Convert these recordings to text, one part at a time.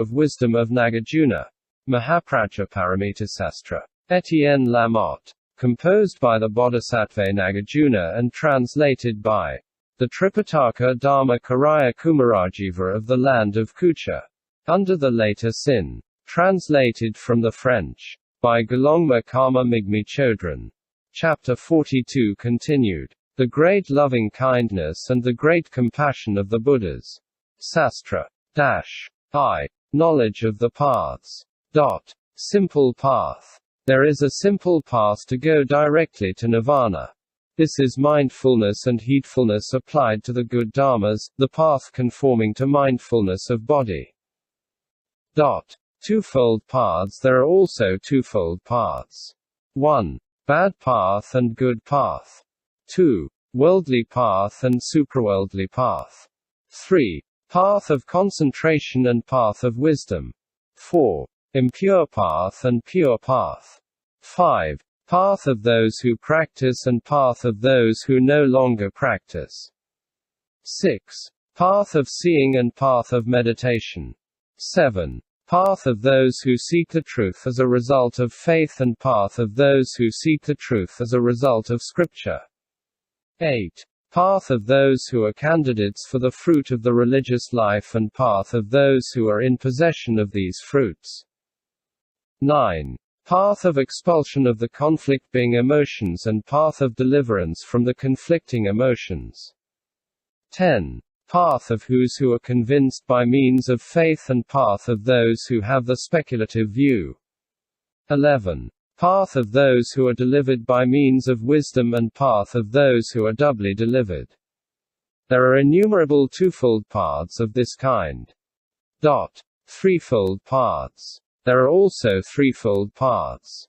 of wisdom of Nagarjuna. Mahaprajnaparamitasastra. Etienne Lamotte. Composed by the Bodhisattva Nagarjuna and translated by the Tripitaka Dharma Karaya Kumarajiva of the land of Kucha. Under the later sin. Translated from the French. By Gelongma Karma Migmi Chodron. Chapter 42 continued. The great loving kindness and the great compassion of the Buddhas. Sastra. I. Knowledge of the paths. Simple path. There is a simple path to go directly to nirvana. This is mindfulness and heedfulness applied to the good dharmas, the path conforming to mindfulness of body. Twofold paths. There are also twofold paths. 1. Bad path and good path. 2. Worldly path and supraworldly path. 3. Path of concentration and path of wisdom. 4. Impure path and pure path. 5. Path of those who practice and path of those who no longer practice. 6. Path of seeing and path of meditation. 7. Path of those who seek the truth as a result of faith and path of those who seek the truth as a result of scripture. 8. Path of those who are candidates for the fruit of the religious life and path of those who are in possession of these fruits. 9. Path of expulsion of the conflicting emotions and path of deliverance from the conflicting emotions. 10. Path of those who are convinced by means of faith and path of those who have the speculative view. 11. Path of those who are delivered by means of wisdom and path of those who are doubly delivered. There are innumerable twofold paths of this kind. Threefold paths. There are also threefold paths.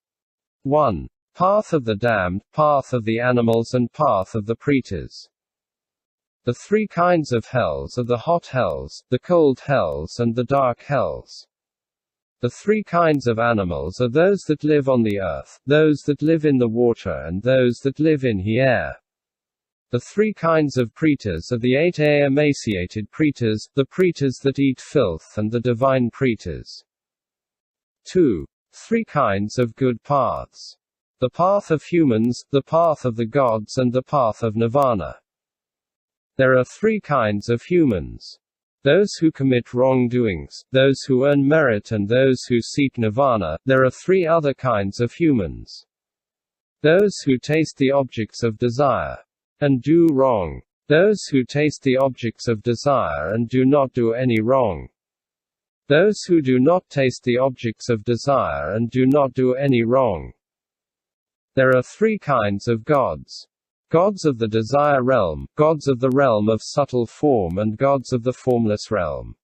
1. Path of the damned, path of the animals and path of the pretas. The three kinds of hells are the hot hells, the cold hells and the dark hells. The three kinds of animals are those that live on the earth, those that live in the water and those that live in the air. The three kinds of pretas are the 8 emaciated pretas, the pretas that eat filth and the divine pretas. 2. Three kinds of good paths. The path of humans, the path of the gods and the path of nirvana. There are three kinds of humans. Those who commit wrongdoings, those who earn merit and those who seek nirvana. There are three other kinds of humans. Those who taste the objects of desire and do wrong. Those who taste the objects of desire and do not do any wrong. Those who do not taste the objects of desire and do not do any wrong. There are three kinds of gods. Gods of the desire realm, gods of the realm of subtle form and gods of the formless realm.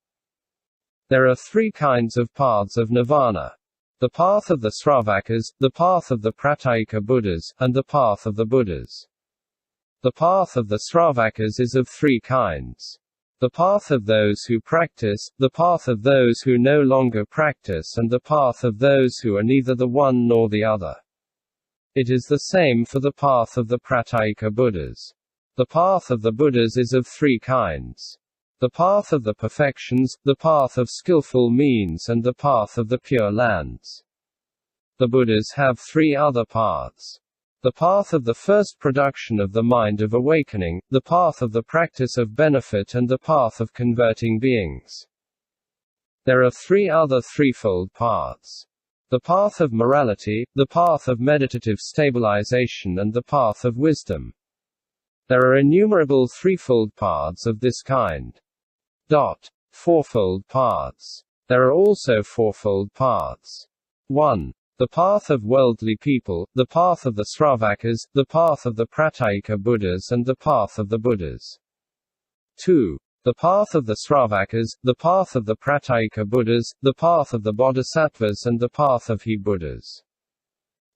There are three kinds of paths of nirvana. The path of the sravakas, the path of the pratyekabuddhas, and the path of the Buddhas. The path of the sravakas is of three kinds. The path of those who practice, the path of those who no longer practice and the path of those who are neither the one nor the other. It is the same for the path of the pratyekabuddhas. The path of the Buddhas is of three kinds. The path of the perfections, the path of skillful means and the path of the pure lands. The Buddhas have three other paths. The path of the first production of the mind of awakening, the path of the practice of benefit and the path of converting beings. There are three other threefold paths. The path of morality, the path of meditative stabilization and the path of wisdom. There are innumerable threefold paths of this kind. Fourfold paths. There are also fourfold paths. 1. The path of worldly people, the path of the sravakas, the path of the pratyekabuddhas and the path of the Buddhas. 2. The path of the sravakas, the path of the pratyekabuddhas, the path of the bodhisattvas and the path of Buddhas.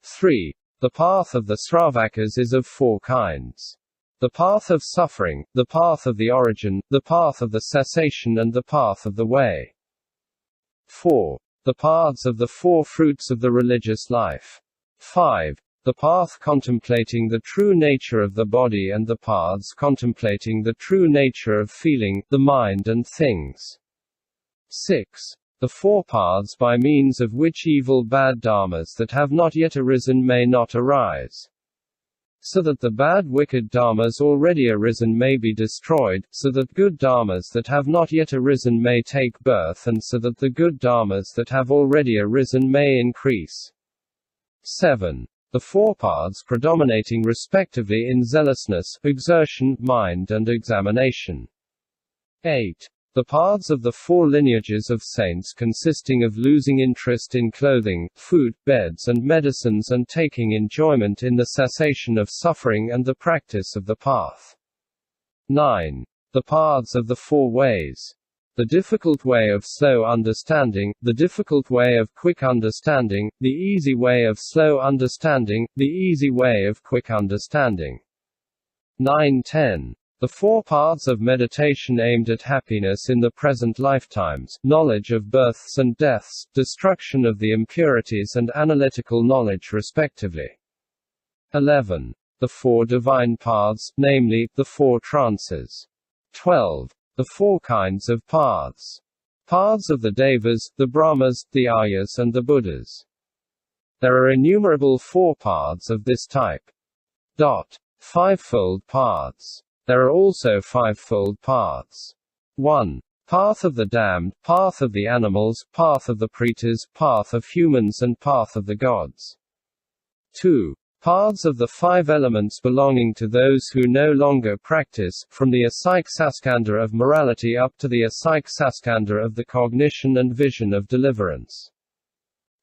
3. The path of the sravakas is of four kinds. The path of suffering, the path of the origin, the path of the cessation and the path of the way. 4. The paths of the four fruits of the religious life. 5. The path contemplating the true nature of the body and the paths contemplating the true nature of feeling, the mind and things. 6. The four paths by means of which evil bad dharmas that have not yet arisen may not arise. So that the bad wicked dharmas already arisen may be destroyed, so that good dharmas that have not yet arisen may take birth, and so that the good dharmas that have already arisen may increase. 7. The four paths predominating respectively in zealousness, exertion, mind and examination. 8. The paths of the four lineages of saints consisting of losing interest in clothing, food, beds and medicines and taking enjoyment in the cessation of suffering and the practice of the path. 9. The paths of the four ways. The difficult way of slow understanding, the difficult way of quick understanding, the easy way of slow understanding, the easy way of quick understanding. 9-10. The four paths of meditation aimed at happiness in the present lifetimes, knowledge of births and deaths, destruction of the impurities and analytical knowledge respectively. 11. The four divine paths, namely, the four trances. 12. The four kinds of paths. Paths of the devas, the brahmas, the aryas and the buddhas. There are innumerable four paths of this type. Fivefold paths. There are also fivefold paths. 1. Path of the damned, path of the animals, path of the pretas, path of humans and path of the gods. 2. Paths of the five elements belonging to those who no longer practice, from the asike saskandha of morality up to the asike saskandha of the cognition and vision of deliverance.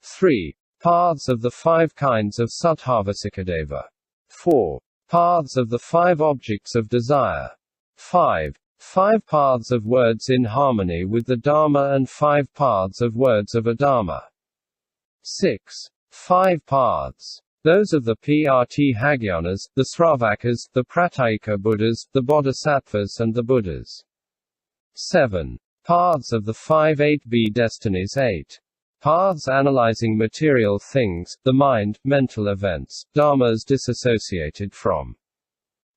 3. Paths of the five kinds of sattvasikadeva. 4. Paths of the five objects of desire. 5. Five paths of words in harmony with the Dharma and 5 paths of words of adharma. 6. 5 paths. Those of the pratyekabuddhas, the sravakas, the pratyekabuddhas, the bodhisattvas and the Buddhas. 7. Paths of the 5 8B destinies. 8. Paths analyzing material things, the mind, mental events, dharmas disassociated from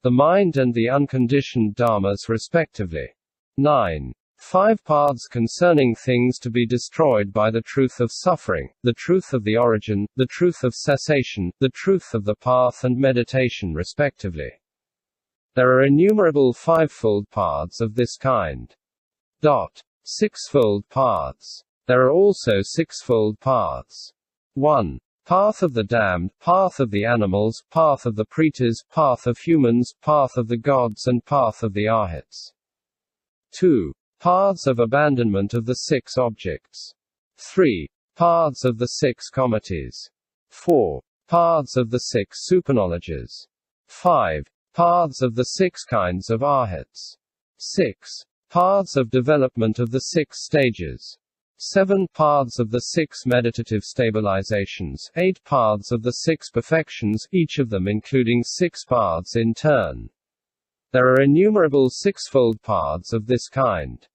the mind and the unconditioned dharmas respectively. 9. 5 paths concerning things to be destroyed by the truth of suffering, the truth of the origin, the truth of cessation, the truth of the path and meditation respectively. There are innumerable fivefold paths of this kind. Sixfold paths. There are also sixfold paths. 1. Path of the damned, path of the animals, path of the pretas, path of humans, path of the gods and path of the arhats. 2. Paths of abandonment of the 6 objects. 3. Paths of the 6 comities. 4. Paths of the 6 superknowledges. 5. Paths of the 6 kinds of arhats. 6. Paths of development of the 6 stages. 7 paths of the 6 meditative stabilizations, 8 paths of the 6 perfections, each of them including 6 paths in turn. There are innumerable sixfold paths of this kind.